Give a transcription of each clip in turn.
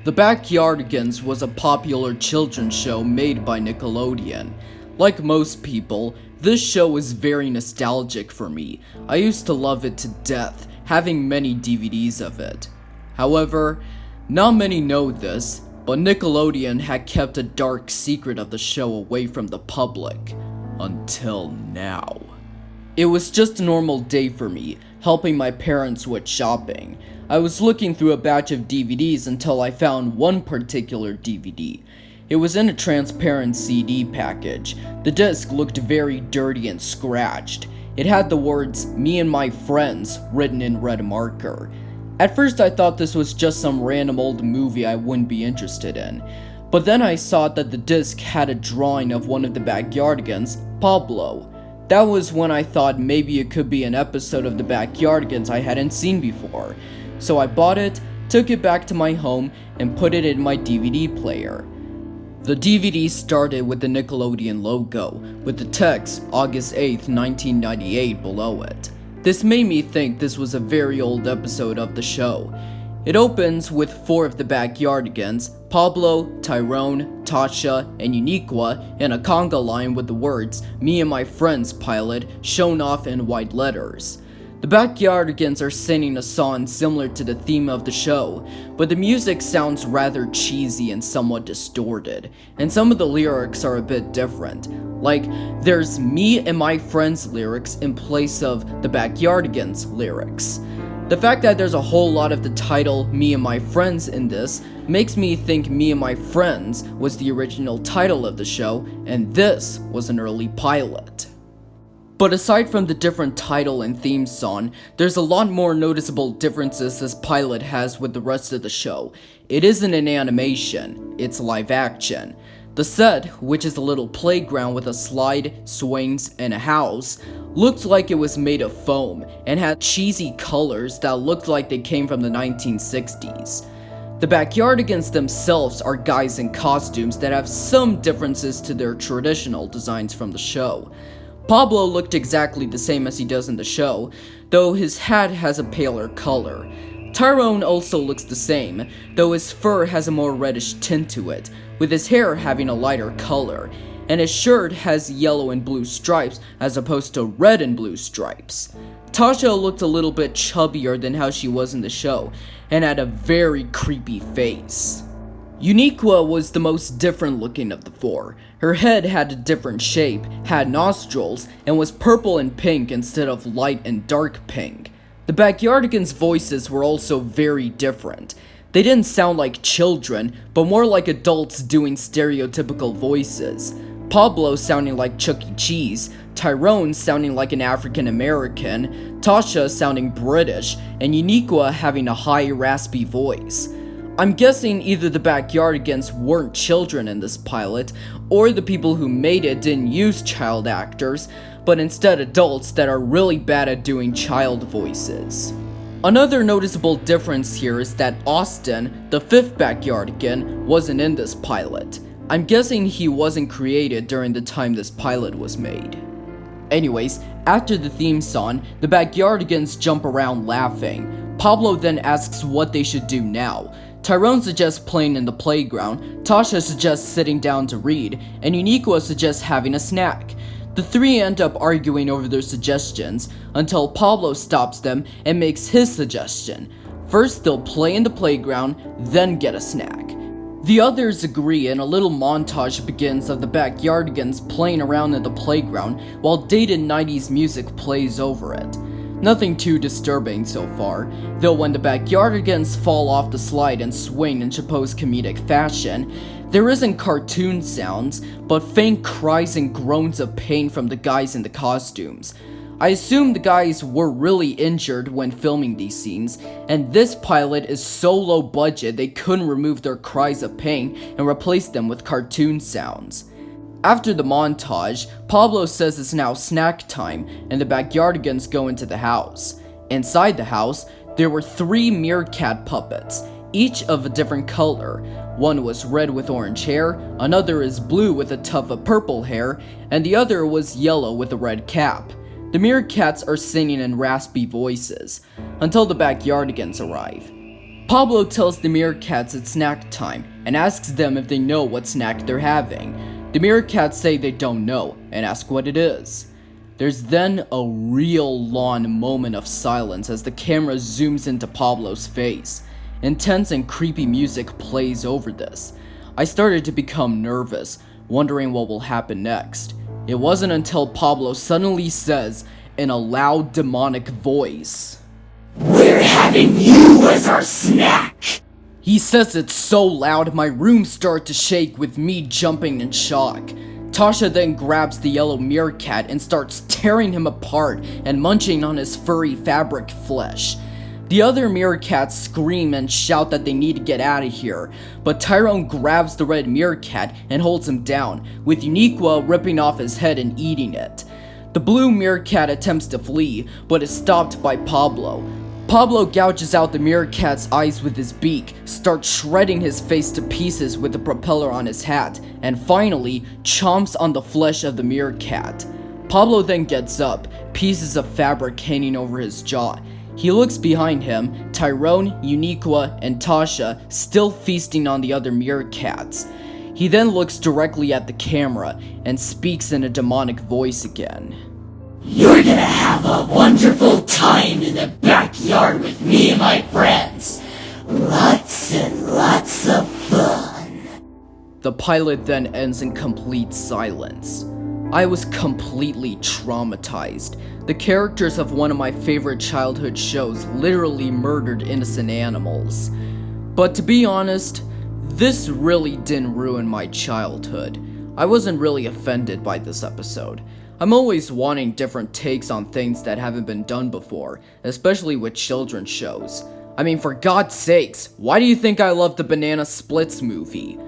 The Backyardigans was a popular children's show made by Nickelodeon. Like most people, this show was very nostalgic for me. I used to love it to death, having many DVDs of it. However, not many know this, but Nickelodeon had kept a dark secret of the show away from the public. Until now. It was just a normal day for me, helping my parents with shopping. I was looking through a batch of DVDs until I found one particular DVD. It was in a transparent CD package. The disc looked very dirty and scratched. It had the words, "Me and my friends," written in red marker. At first I thought this was just some random old movie I wouldn't be interested in. But then I saw that the disc had a drawing of one of the Backyardigans, Pablo. That was when I thought maybe it could be an episode of the Backyardigans I hadn't seen before. So I bought it, took it back to my home, and put it in my DVD player. The DVD started with the Nickelodeon logo, with the text August 8th, 1998 below it. This made me think this was a very old episode of the show. It opens with 4 of the Backyardigans, Pablo, Tyrone, Tasha, and Uniqua, in a conga line with the words, "Me and my friends pilot," shown off in white letters. The Backyardigans are singing a song similar to the theme of the show, but the music sounds rather cheesy and somewhat distorted, and some of the lyrics are a bit different. Like, there's "me and my friends" lyrics in place of the Backyardigans lyrics. The fact that there's a whole lot of the title "Me and My Friends" in this makes me think "Me and My Friends" was the original title of the show, and this was an early pilot. But aside from the different title and theme song, there's a lot more noticeable differences this pilot has with the rest of the show. It isn't an animation, it's live action. The set, which is a little playground with a slide, swings, and a house, looked like it was made of foam and had cheesy colors that looked like they came from the 1960s. The Backyardigans themselves are guys in costumes that have some differences to their traditional designs from the show. Pablo looked exactly the same as he does in the show, though his hat has a paler color. Tyrone also looks the same, though his fur has a more reddish tint to it, with his hair having a lighter color, and his shirt has yellow and blue stripes as opposed to red and blue stripes. Tasha looked a little bit chubbier than how she was in the show, and had a very creepy face. Uniqua was the most different looking of the 4. Her head had a different shape, had nostrils, and was purple and pink instead of light and dark pink. The Backyardigans' voices were also very different. They didn't sound like children, but more like adults doing stereotypical voices. Pablo sounding like Chuck E. Cheese, Tyrone sounding like an African American, Tasha sounding British, and Uniqua having a high raspy voice. I'm guessing either the Backyardigans weren't children in this pilot, or the people who made it didn't use child actors, but instead adults that are really bad at doing child voices. Another noticeable difference here is that Austin, the 5th Backyardigan, wasn't in this pilot. I'm guessing he wasn't created during the time this pilot was made. Anyways, after the theme song, the Backyardigans jump around laughing. Pablo then asks what they should do now. Tyrone suggests playing in the playground, Tasha suggests sitting down to read, and Uniqua suggests having a snack. The 3 end up arguing over their suggestions, until Pablo stops them and makes his suggestion. First they'll play in the playground, then get a snack. The others agree, and a little montage begins of the Backyardigans playing around in the playground while dated 90s music plays over it. Nothing too disturbing so far, though when the Backyardigans fall off the slide and swing in supposed comedic fashion, there isn't cartoon sounds, but faint cries and groans of pain from the guys in the costumes. I assume the guys were really injured when filming these scenes, and this pilot is so low budget they couldn't remove their cries of pain and replace them with cartoon sounds. After the montage, Pablo says it's now snack time, and the Backyardigans go into the house. Inside the house, there were 3 meerkat puppets, each of a different color. One was red with orange hair, another is blue with a tuft of purple hair, and the other was yellow with a red cap. The meerkats are singing in raspy voices, until the Backyardigans arrive. Pablo tells the meerkats it's snack time and asks them if they know what snack they're having. The meerkats say they don't know and ask what it is. There's then a real long moment of silence as the camera zooms into Pablo's face. Intense and creepy music plays over this. I started to become nervous, wondering what will happen next. It wasn't until Pablo suddenly says in a loud demonic voice, "We're having you as our snack!" He says it so loud my room started to shake with me jumping in shock. Tasha then grabs the yellow meerkat and starts tearing him apart and munching on his furry fabric flesh. The other meerkats scream and shout that they need to get out of here, but Tyrone grabs the red meerkat and holds him down, with Uniqua ripping off his head and eating it. The blue meerkat attempts to flee, but is stopped by Pablo. Pablo gouges out the meerkat's eyes with his beak, starts shredding his face to pieces with the propeller on his hat, and finally chomps on the flesh of the meerkat. Pablo then gets up, pieces of fabric hanging over his jaw. He looks behind him, Tyrone, Uniqua, and Tasha still feasting on the other meerkats. He then looks directly at the camera and speaks in a demonic voice again. "You're gonna have a wonderful time in the backyard with me and my friends. Lots and lots of fun." The pilot then ends in complete silence. I was completely traumatized. The characters of one of my favorite childhood shows literally murdered innocent animals. But to be honest, this really didn't ruin my childhood. I wasn't really offended by this episode. I'm always wanting different takes on things that haven't been done before, especially with children's shows. I mean, for God's sakes, why do you think I love the Banana Splits movie?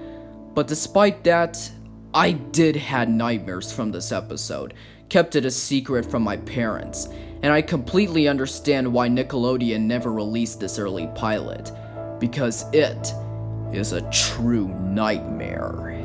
But despite that, I did have nightmares from this episode, kept it a secret from my parents, and I completely understand why Nickelodeon never released this early pilot, because it is a true nightmare.